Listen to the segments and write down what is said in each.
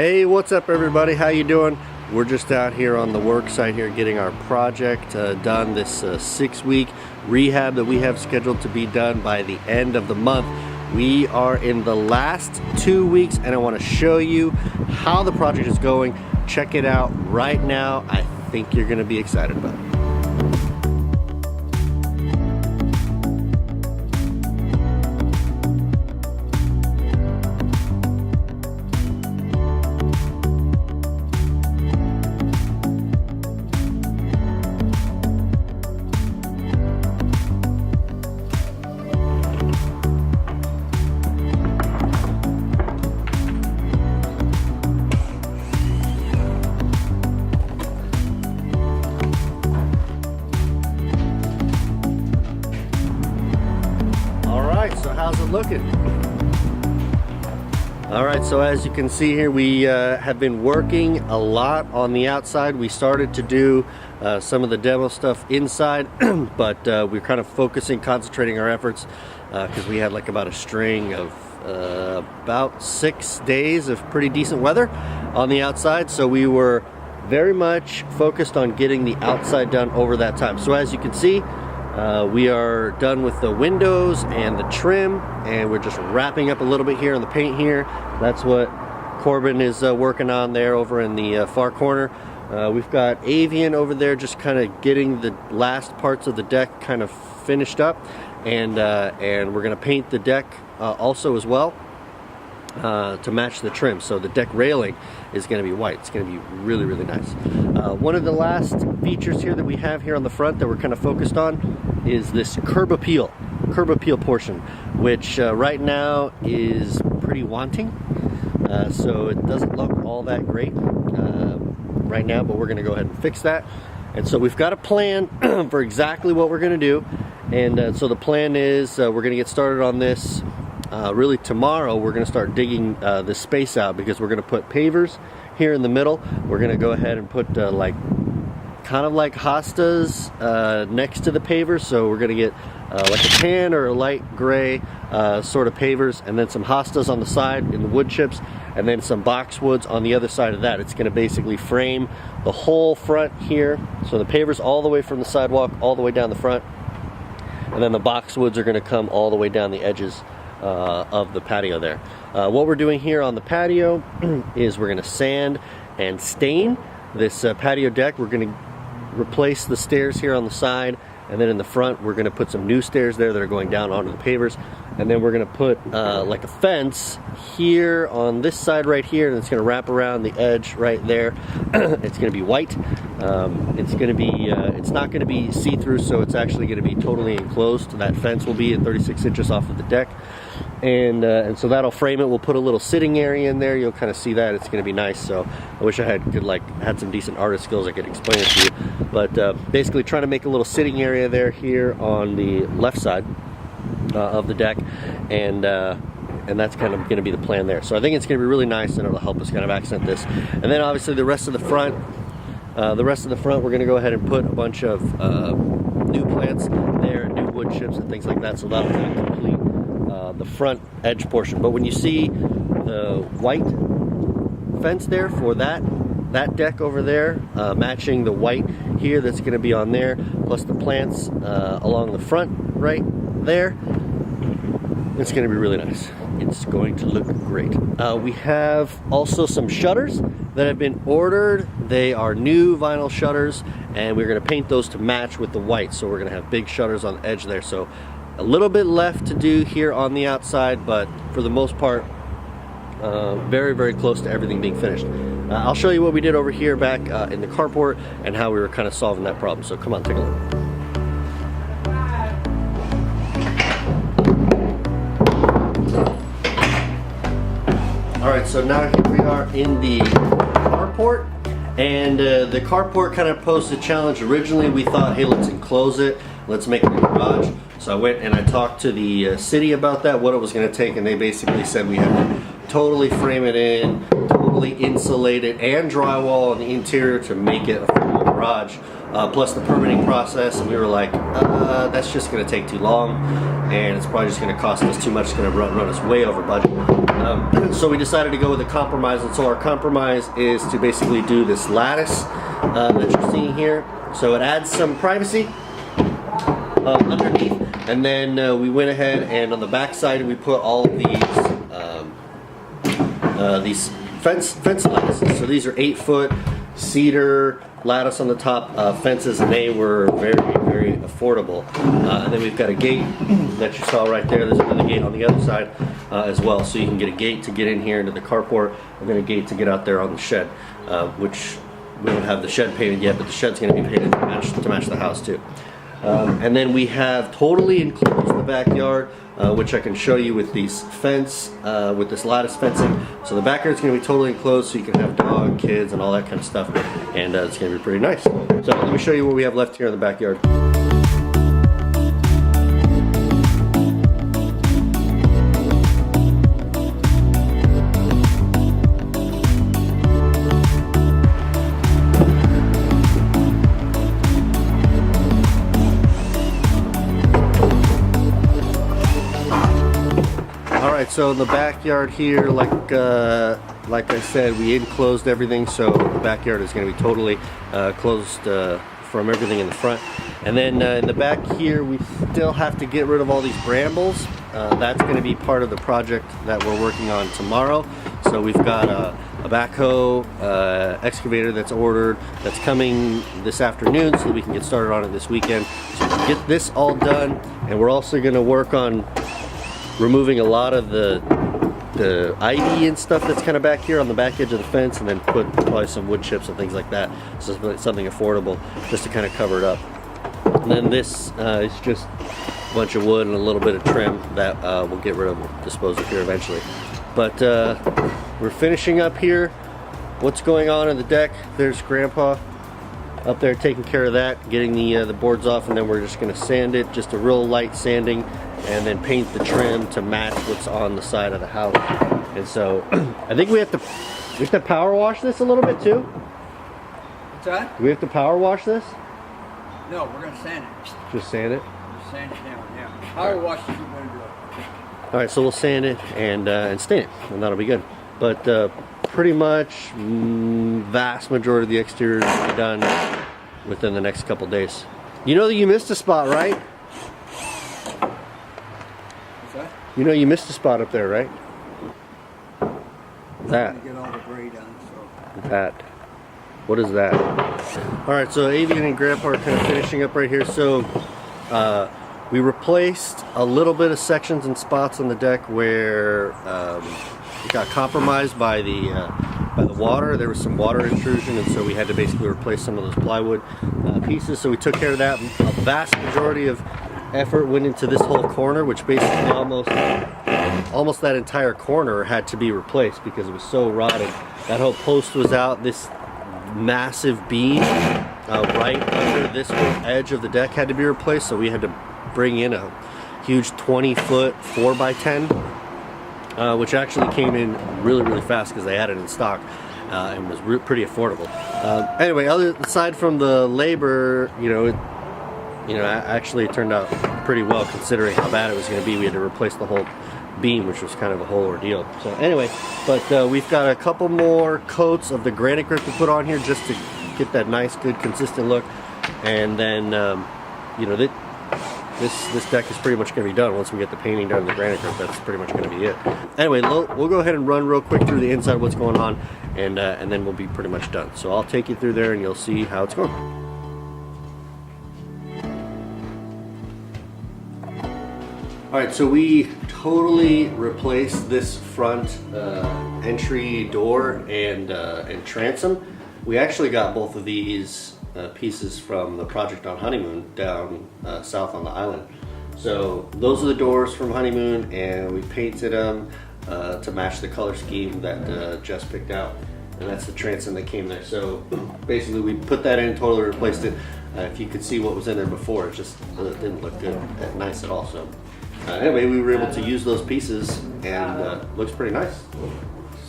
Hey, what's up everybody? How you doing? We're just out here on the work site here getting our project done, this 6-week rehab that we have scheduled to be done by the end of the month. We are in the last 2 weeks and I want to show you how the project is going. Check it out right now. I think you're going to be excited about it. So how's it looking? Alright, so as you can see here, we have been working a lot on the outside. We started to do some of the demo stuff inside, but we're kind of concentrating our efforts because we had like about a string of about 6 days of pretty decent weather on the outside. So we were very much focused on getting the outside done over that time. So as you can see, we are done with the windows and the trim, and we're just wrapping up a little bit here on the paint here. That's what Korbin is working on there over in the far corner. We've got Avian over there just kind of getting the last parts of the deck kind of finished up, and we're going to paint the deck also as well to match the trim. So the deck railing is going to be white. It's going to be really, really nice. One of the last features here that we have here on the front that we're kind of focused on is this curb appeal portion, which right now is pretty wanting. So it doesn't look all that great right now, but we're going to go ahead and fix that. And so we've got a plan for exactly what we're going to do. And so the plan is we're going to get started on this really tomorrow. We're going to start digging this space out because we're going to put pavers here in the middle. We're going to go ahead and put kind of like hostas next to the pavers. So we're going to get like a tan or a light gray sort of pavers, and then some hostas on the side in the wood chips, and then some boxwoods on the other side of that. It's going to basically frame the whole front here. So the pavers all the way from the sidewalk all the way down the front, and then the boxwoods are going to come all the way down the edges of the patio there. What we're doing here on the patio is we're going to sand and stain this patio deck. We're going to replace the stairs here on the side, and then in the front we're going to put some new stairs there that are going down onto the pavers, and then we're going to put like a fence here on this side right here, and it's going to wrap around the edge right there. It's going to be white. It's going to be it's not going to be see-through, so it's actually going to be totally enclosed. That fence will be at 36 inches off of the deck, and so that'll frame it. We'll put a little sitting area in there. You'll kind of see that. It's going to be nice. So I wish I had some decent artist skills I could explain it to you, but basically trying to make a little sitting area there here on the left side of the deck, and that's kind of going to be the plan there. So I think it's going to be really nice, and it'll help us kind of accent this. And then obviously the rest of the front, we're going to go ahead and put a bunch of new plants there, new wood chips and things like that. So that'll kind of complete the front edge portion. But when you see the white fence there for that deck over there, matching the white here that's going to be on there, plus the plants along the front right there, it's going to be really nice. It's going to look great. We have also some shutters that have been ordered. They are new vinyl shutters, and we're going to paint those to match with the white. So we're going to have big shutters on the edge there. So a little bit left to do here on the outside, but for the most part, very, very close to everything being finished. I'll show you what we did over here back in the carport and how we were kind of solving that problem. So come on, take a look. Alright, so now here we are in the carport, and the carport kind of posed a challenge. Originally we thought, hey, let's enclose it, let's make it a garage. So I went and I talked to the city about that, what it was going to take, and they basically said we had to totally frame it in, totally insulate it, and drywall on the interior to make it a full garage. Plus the permitting process, and we were like, that's just going to take too long, and it's probably just going to cost us too much. It's going to run us way over budget. So we decided to go with a compromise, and so our compromise is to basically do this lattice that you're seeing here. So it adds some privacy underneath, and then we went ahead and on the back side we put all of these fence lattices. So these are 8-foot cedar lattice on the top fences, and they were very, very affordable. And then we've got a gate that you saw right there. There's another gate on the other side as well, so you can get a gate to get in here into the carport, and then a gate to get out there on the shed, which we don't have the shed painted yet, but the shed's going to be painted to match the house too. And then we have totally enclosed the backyard, which I can show you with these fence, with this lattice fencing. So the backyard's going to be totally enclosed, so you can have dog, kids, and all that kind of stuff, and it's going to be pretty nice. So let me show you what we have left here in the backyard. So in the backyard here, like I said, we enclosed everything, so the backyard is going to be totally closed from everything in the front. And then in the back here, we still have to get rid of all these brambles. That's going to be part of the project that we're working on tomorrow. So we've got a backhoe excavator that's ordered, that's coming this afternoon, so we can get started on it this weekend. So we can get this all done, and we're also going to work on removing a lot of the ivy and stuff that's kind of back here on the back edge of the fence, and then put probably some wood chips and things like that, so it's something affordable just to kind of cover it up. And then this is just a bunch of wood and a little bit of trim that we'll get rid of and dispose of here eventually. But we're finishing up here. What's going on in the deck? There's Grandpa up there taking care of that, getting the boards off, and then we're just going to sand it, just a real light sanding, and then paint the trim to match what's on the side of the house. And so I think we have to power wash this a little bit too. What's that? Do we have to power wash this? No, we're going to sand it. Just sand it? Just sand it down, yeah. Power wash is what we're going to do. Alright, so we'll sand it and stain it, and that'll be good. But pretty much vast majority of the exterior is done within the next couple days. You know that you missed a spot, right? What's that? You know you missed a spot up there, right? That. Get all the gray done, so. That. What is that? Alright, so Avian and Grandpa are kind of finishing up right here. So we replaced a little bit of sections and spots on the deck where it got compromised by the water. There was some water intrusion, and so we had to basically replace some of those plywood pieces. So we took care of that. A vast majority of effort went into this whole corner, which basically almost that entire corner had to be replaced because it was so rotted. That whole post was out. This massive beam right under this whole edge of the deck had to be replaced, so we had to bring in a huge 20-foot 4x10, which actually came in really, really fast because they had it in stock and was pretty affordable. Anyway, aside from the labor, actually it turned out pretty well considering how bad it was going to be. We had to replace the whole beam, which was kind of a whole ordeal. So anyway, but we've got a couple more coats of the granite grip to put on here just to get that nice, good, consistent look. And then, this deck is pretty much going to be done once we get the painting done, the granite grip. That's pretty much going to be it. Anyway, we'll go ahead and run real quick through the inside, what's going on, and then we'll be pretty much done. So I'll take you through there and you'll see how it's going. Alright, so we totally replaced this front entry door and transom. We actually got both of these pieces from the project on Honeymoon down south on the island. So those are the doors from Honeymoon, and we painted them to match the color scheme that Jess picked out, and that's the transom that came there. So basically we put that in, totally replaced it. If you could see what was in there before, it just didn't look good, nice at all. So anyway, we were able to use those pieces, and looks pretty nice.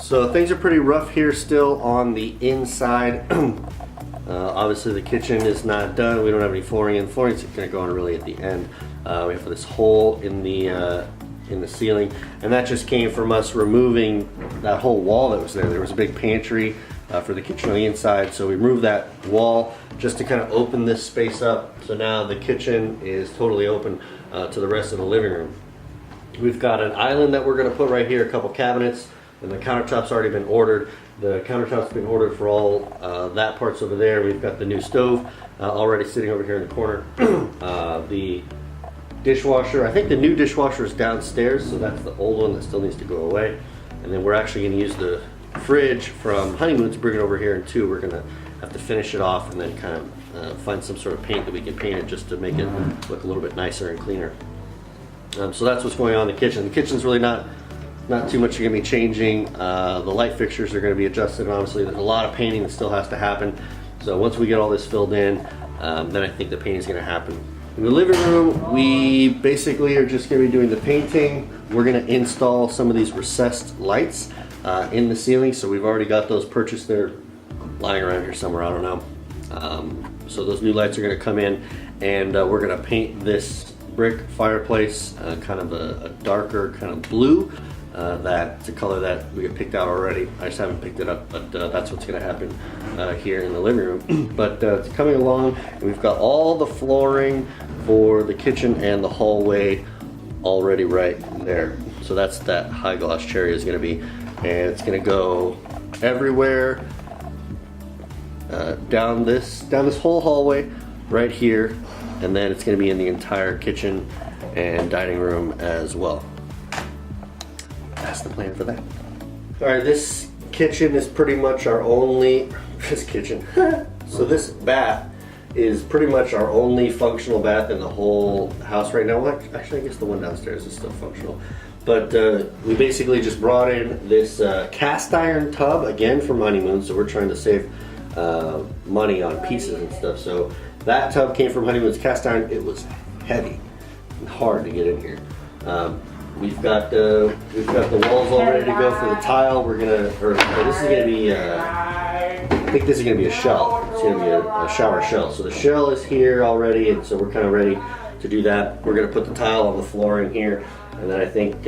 So things are pretty rough here still on the inside. Obviously the kitchen is not done. We don't have any flooring in. Flooring's going to go on really at the end. We have this hole in the in the ceiling, and that just came from us removing that whole wall that was there. There was a big pantry for the kitchen on the inside, so we removed that wall just to kind of open this space up. So now the kitchen is totally open to the rest of the living room. We've got an island that we're going to put right here, a couple cabinets, and the countertop's already been ordered. The countertop's been ordered for all that part's over there. We've got the new stove already sitting over here in the corner. The dishwasher, I think the new dishwasher is downstairs, so that's the old one that still needs to go away. And then we're actually going to use the fridge from Honeymoon to bring it over here in two. We're going to have to finish it off and then kind of find some sort of paint that we can paint it just to make it look a little bit nicer and cleaner. So that's what's going on in the kitchen. The kitchen's really not too much you're going to be changing. The light fixtures are going to be adjusted, and obviously there's a lot of painting that still has to happen. So once we get all this filled in, then I think the painting is going to happen. In the living room, we basically are just going to be doing the painting. We're going to install some of these recessed lights in the ceiling. So we've already got those purchased. They're lying around here somewhere, I don't know. So those new lights are going to come in, and we're going to paint this brick fireplace kind of a darker kind of blue. That's a color that we got picked out already. I just haven't picked it up, but that's what's going to happen here in the living room. But it's coming along. We've got all the flooring for the kitchen and the hallway already right there. So that's that high gloss cherry is going to be, and it's going to go everywhere down this whole hallway right here, and then it's going to be in the entire kitchen and dining room as well. That's the plan for that. All right, this kitchen is pretty much our only, so this bath is pretty much our only functional bath in the whole house right now. Well, actually, I guess the one downstairs is still functional. But we basically just brought in this cast iron tub, again from Honeymoon, so we're trying to save money on pieces and stuff. So that tub came from Honeymoon's cast iron. It was heavy and hard to get in here. We've got the walls all ready to go for the tile. We're gonna, this is gonna be, I think this is gonna be a shell. It's gonna be a shower shell. So the shell is here already, and so we're kind of ready to do that. We're gonna put the tile on the floor in here, and then I think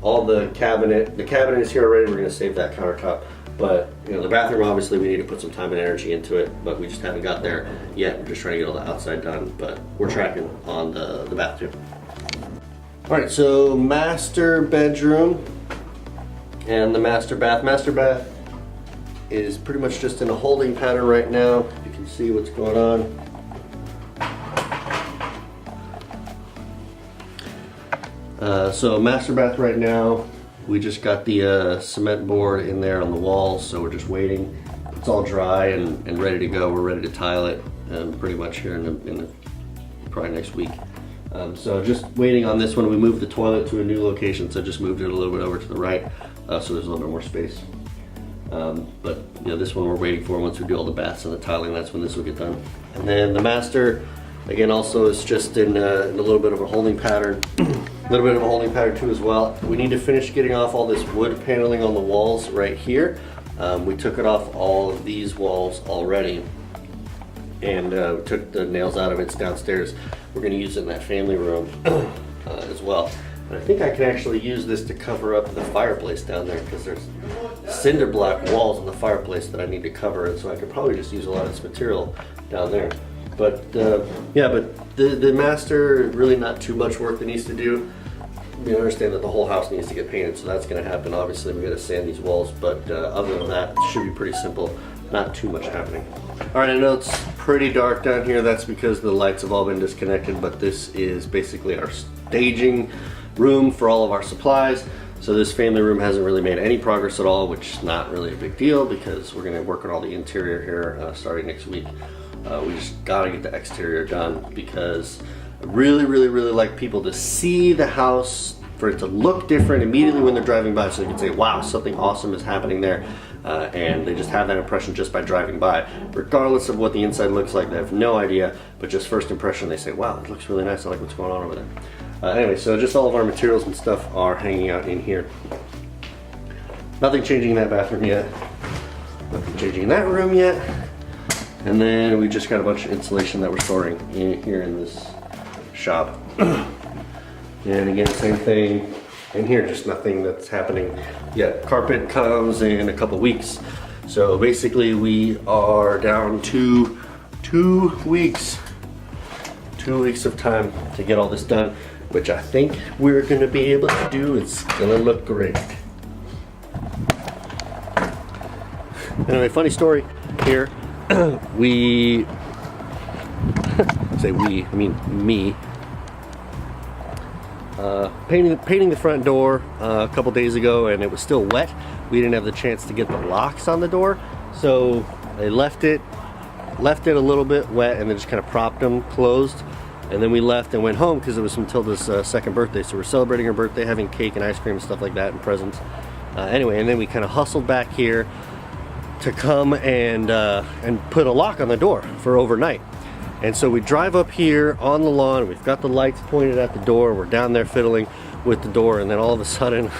all the cabinet is here already. We're gonna save that countertop. But you know, the bathroom, obviously we need to put some time and energy into it, but we just haven't got there yet. We're just trying to get all the outside done, but we're tracking on the bathroom. All right, so master bedroom and the master bath. Master bath is pretty much just in a holding pattern right now. You can see what's going on. So master bath right now, we just got the cement board in there on the walls, so we're just waiting. It's all dry and ready to go. We're ready to tile it pretty much here in the probably next week. So just waiting on this one. We moved the toilet to a new location, so just moved it a little bit over to the right, so there's a little bit more space. But you know, this one we're waiting for. Once we do all the baths and the tiling, that's when this will get done. And then the master, again, also is just in a little bit of a holding pattern. A little bit of a holding pattern too as well. We need to finish getting off all this wood paneling on the walls right here. We took it off all of these walls already, and we took the nails out of it. It's downstairs. We're going to use it in that family room as well. And I think I can actually use this to cover up the fireplace down there, because there's cinder block walls in the fireplace that I need to cover, and so I could probably just use a lot of this material down there. But yeah, but the master, really not too much work that needs to do. You understand that the whole house needs to get painted, so that's going to happen. Obviously, we got to sand these walls, but other than that, it should be pretty simple. Not too much happening. All right, I know it's pretty dark down here. That's because the lights have all been disconnected, but this is basically our staging room for all of our supplies. So this family room hasn't really made any progress at all, which is not really a big deal because we're going to work on all the interior here starting next week. We just got to get the exterior done because I really like people to see the house, for it to look different immediately when they're driving by, so they can say, wow, something awesome is happening there. And they just have that impression just by driving by. Regardless of what the inside looks like, they have no idea, but just first impression, they say, wow, it looks really nice, I like what's going on over there. Anyway, so just all of our materials and stuff are hanging out in here. Nothing changing in that bathroom yet. Nothing changing in that room yet. And then we just got a bunch of insulation that we're storing in here in this shop. And again, same thing. And here, just nothing that's happening yet. Carpet comes in a couple weeks. So basically we are down to 2 weeks. 2 weeks of time to get all this done, which I think we're gonna be able to do. It's gonna look great. Anyway, funny story here. We, say we, I mean me, painting the front door a couple days ago, and it was still wet. We didn't have the chance to get the locks on the door, so I left it a little bit wet and then just kind of propped them closed. And then we left and went home because it was Matilda's second birthday, so we're celebrating her birthday, having cake and ice cream and stuff like that and presents. Anyway, and then we kind of hustled back here to come and put a lock on the door for overnight. And so we drive up here on the lawn, we've got the lights pointed at the door, we're down there fiddling with the door, and then all of a sudden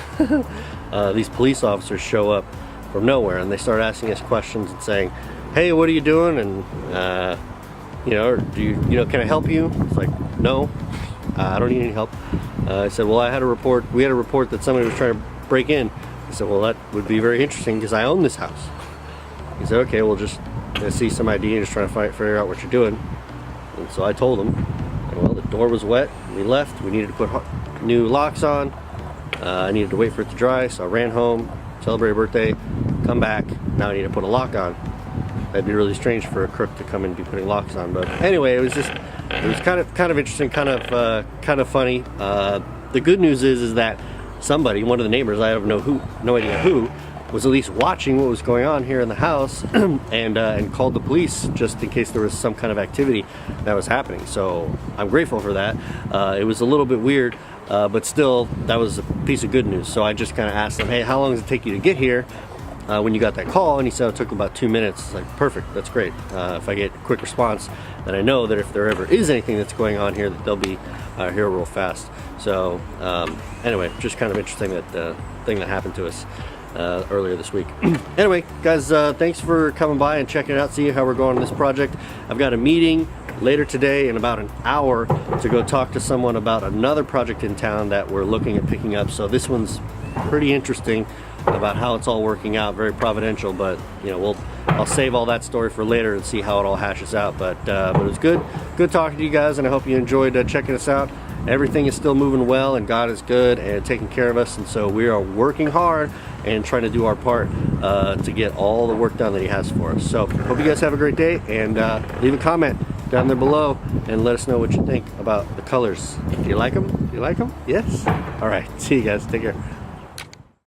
these police officers show up from nowhere, and they start asking us questions and saying, hey, what are you doing? And you know, can I help you? It's like, no, I don't need any help. I said, well, we had a report that somebody was trying to break in. I said, well, that would be very interesting because I own this house. He said, okay, well, just see some ID and just trying to figure out what you're doing. And so I told him, well, the door was wet, we left, we needed to put new locks on, I needed to wait for it to dry, so I ran home, celebrate her birthday, come back, now I need to put a lock on. That'd be really strange for a crook to come and be putting locks on, but anyway, it was kind of interesting, kind of funny. The good news is that somebody, one of the neighbors, I have no idea who, was at least watching what was going on here in the house and called the police just in case there was some kind of activity that was happening. So I'm grateful for that. It was a little bit weird, but still, that was a piece of good news. So I just kind of asked him, hey, how long does it take you to get here when you got that call? And he said it took about 2 minutes. It's like, perfect, that's great. If I get a quick response, then I know that if there ever is anything that's going on here, that they'll be here real fast. So anyway, just kind of interesting, that thing that happened to us earlier this week. Anyway, guys, thanks for coming by and checking it out, see how we're going on this project. I've got a meeting later today in about an hour to go talk to someone about another project in town that we're looking at picking up. So this one's pretty interesting about how it's all working out, very providential, but you know, I'll save all that story for later and see how it all hashes out. But it was good talking to you guys, and I hope you enjoyed checking us out. Everything is still moving well, and God is good and taking care of us, and so we are working hard and trying to do our part to get all the work done that He has for us. So hope you guys have a great day, and leave a comment down there below and let us know what you think about the colors. Do you like them? Do you like them? Yes? All right, see you guys. Take care.